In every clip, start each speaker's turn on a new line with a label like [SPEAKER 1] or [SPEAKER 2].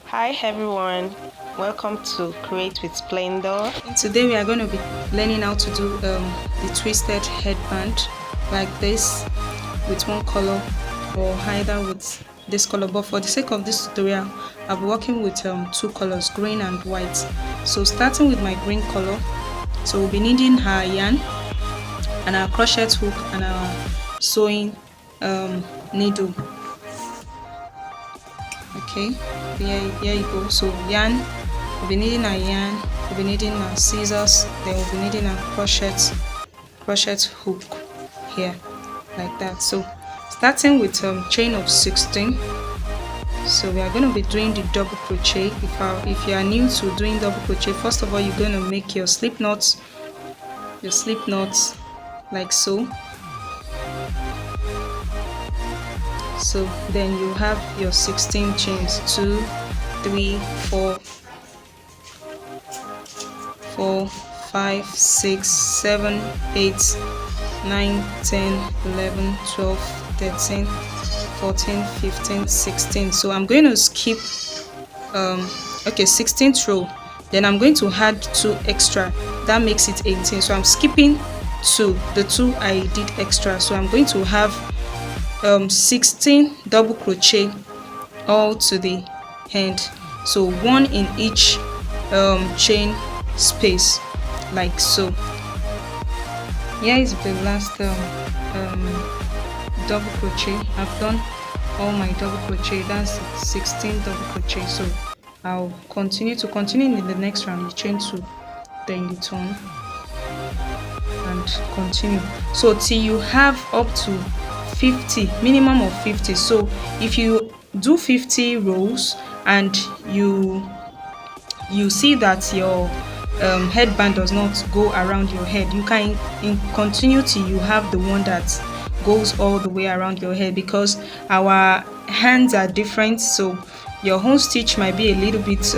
[SPEAKER 1] Hi everyone, welcome to Create with Splendor.
[SPEAKER 2] Today we are going to be learning how to do the twisted headband like this with one color or either with this color, but for the sake of this tutorial I'll be working with two colors, green and white. So starting with my green color, so we'll be needing our yarn and our crochet hook and our sewing needle. Okay, here you go. So yarn, we'll be needing our yarn, we'll be needing our scissors, then we'll be needing our crochet hook here like that. So starting with chain of 16, so we are going to be doing the double crochet. If you are new to doing double crochet, first of all you're going to make your slip knots like so. So then you have your 16 chains, 2 3 4 5 6 7 8 9 10 11 12 13 14 15 16. So I'm going to skip 16th row, then I'm going to add 2 extra, that makes it 18. So I'm skipping 2, the 2 I did extra, so I'm going to have 16 double crochet all to the end, so 1 in each chain space like so. Here is the last double crochet. I've done all my double crochet, that's 16 double crochet. So I'll continue in the next round. You chain 2, then you turn and continue, so till you have up to 50, minimum of 50. So if you do 50 rows and you see that your headband does not go around your head, you can continue till you have the one that goes all the way around your head, because our hands are different, so your own stitch might be a little bit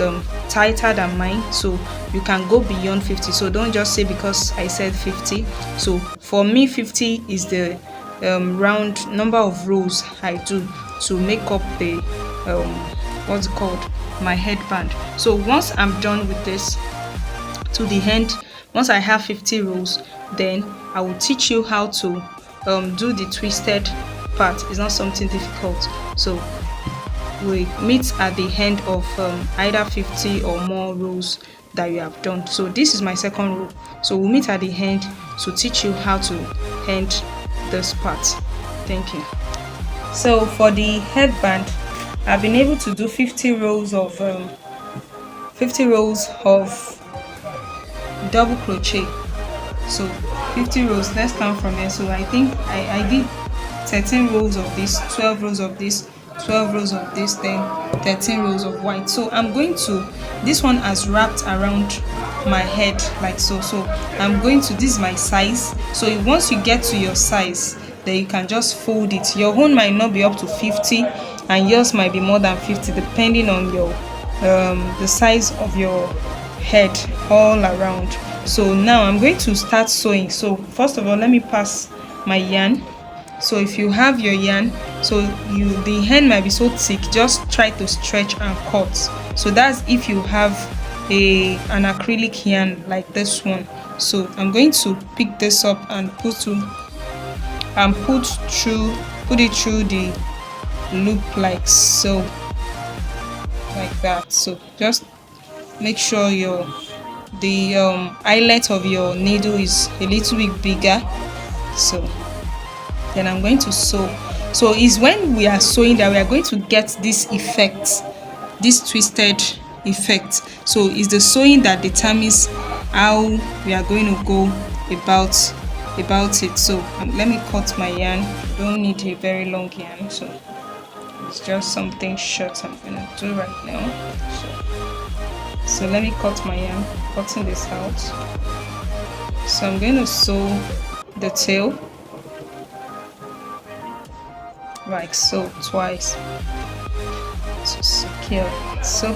[SPEAKER 2] tighter than mine, so you can go beyond 50. So don't just say because I said 50. So for me 50 is the round number of rows I do to make up the what's it called, my headband. So once I'm done with this to the end, once I have 50 rows, then I will teach you how to do the twisted part. It's not something difficult. So we meet at the end of either 50 or more rows that you have done. So this is my second row, so we'll meet at the end to teach you how to end this part. Thank you. So for the headband, I've been able to do 50 rows of double crochet. So 50 rows, let's count from here. So I think I did 13 rows of this, 12 rows of this, 12 rows of this, then 13 rows of white. So I'm going to, this one has wrapped around my head like so. So I'm going to, this is my size, so once you get to your size, then you can just fold it. Your own might not be up to 50 and yours might be more than 50, depending on your the size of your head all around. So now I'm going to start sewing. So first of all, let me pass my yarn. So if you have your yarn, so the end might be so thick, just try to stretch and cut. So that's if you have an acrylic yarn like this one. So I'm going to pick this up and put it through the loop like so, like that. So just make sure the eyelet of your needle is a little bit bigger. So then I'm going to sew. So it's when we are sewing that we are going to get this effect, this twisted effect. So it's the sewing that determines how we are going to go about it. So let me cut my yarn. I don't need a very long yarn, so it's just something short I'm going to do right now. So let me cut my yarn, cutting this out. So I'm going to sew the tail like so twice to secure it. So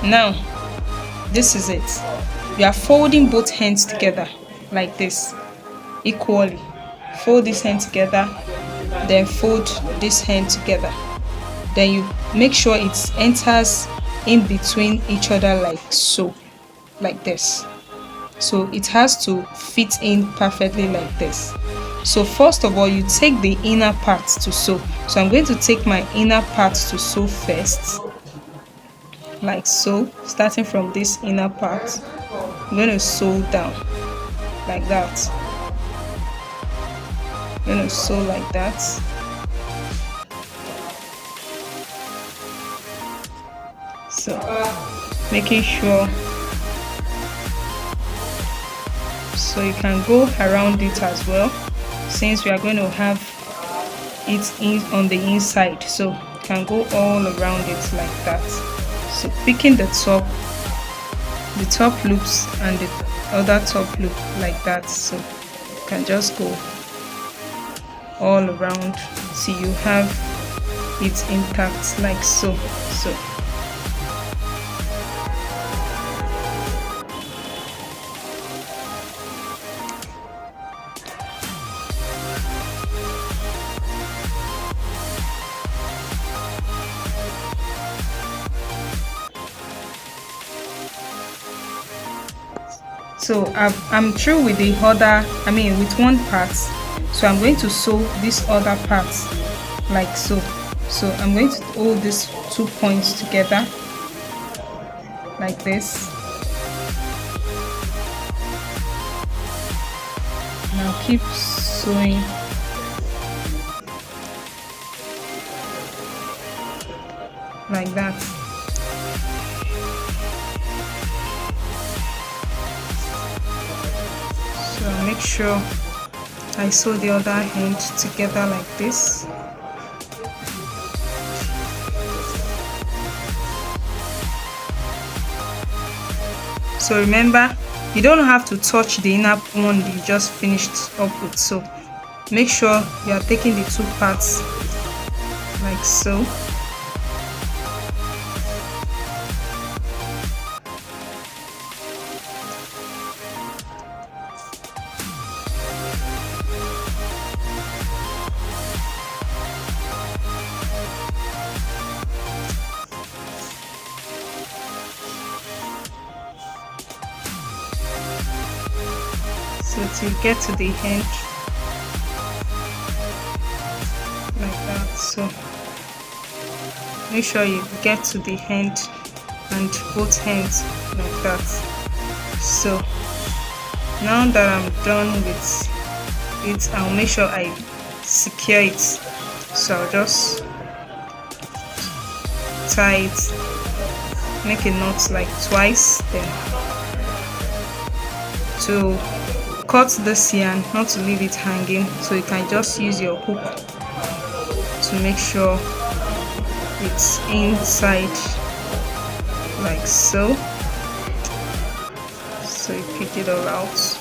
[SPEAKER 2] now this is it. We are folding both hands together like this equally. Fold this hand together, then fold this hand together, then you make sure it enters in between each other like so, like this. So it has to fit in perfectly like this. So first of all, you take the inner part to sew. So I'm going to take my inner part to sew first, like so, starting from this inner part. I'm going to sew down like that. I'm going to sew like that. So making sure, so you can go around it as well, since we are going to have it in on the inside, so you can go all around it like that. So picking the top loops and the other top loop like that, so you can just go all around till you have it intact like so. So I'm through with the other, with one part. So I'm going to sew this other part like so. So I'm going to hold these 2 points together like this. Now keep sewing like that. So make sure I sew the other end together like this. So remember, you don't have to touch the inner one you just finished up with. So make sure you are taking the 2 parts like so. So to get to the end like that. So make sure you get to the end and both ends like that. So now that I'm done with it, I'll make sure I secure it. So I'll just tie it, make a knot like twice, then to cut this yarn, not to leave it hanging, so you can just use your hook to make sure it's inside like so. So you pick it all out.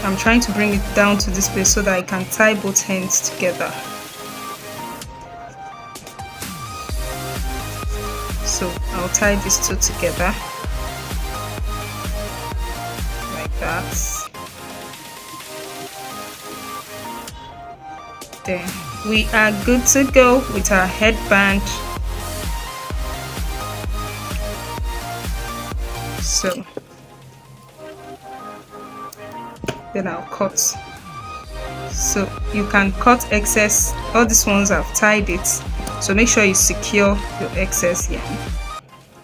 [SPEAKER 2] I'm trying to bring it down to this place so that I can tie both ends together. So I'll tie these 2 together like that. Then we are good to go with our headband. So then I'll cut. So you can cut excess. All these ones I've tied it, so make sure you secure your excess yarn.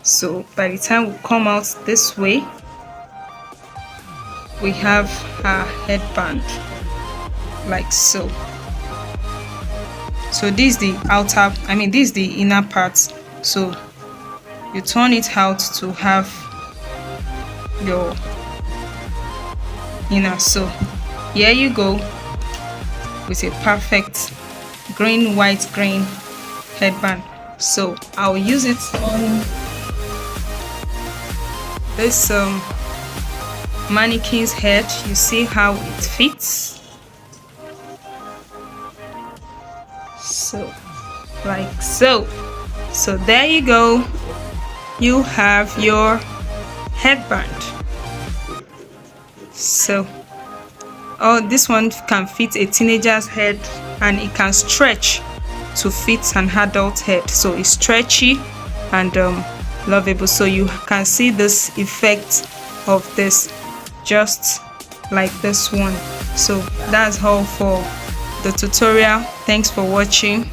[SPEAKER 2] So by the time we come out this way, we have our headband like so. So this is the outer, this is the inner part. So you turn it out to have your inner. So here you go with a perfect green, white, green headband. So I'll use it on this mannequin's head. You see how it fits. So like so. So there you go, you have your headband. So this one can fit a teenager's head, and it can stretch to fit an adult head, so it's stretchy and lovable. So you can see this effect of this just like this one. So that's all for the tutorial. Thanks for watching.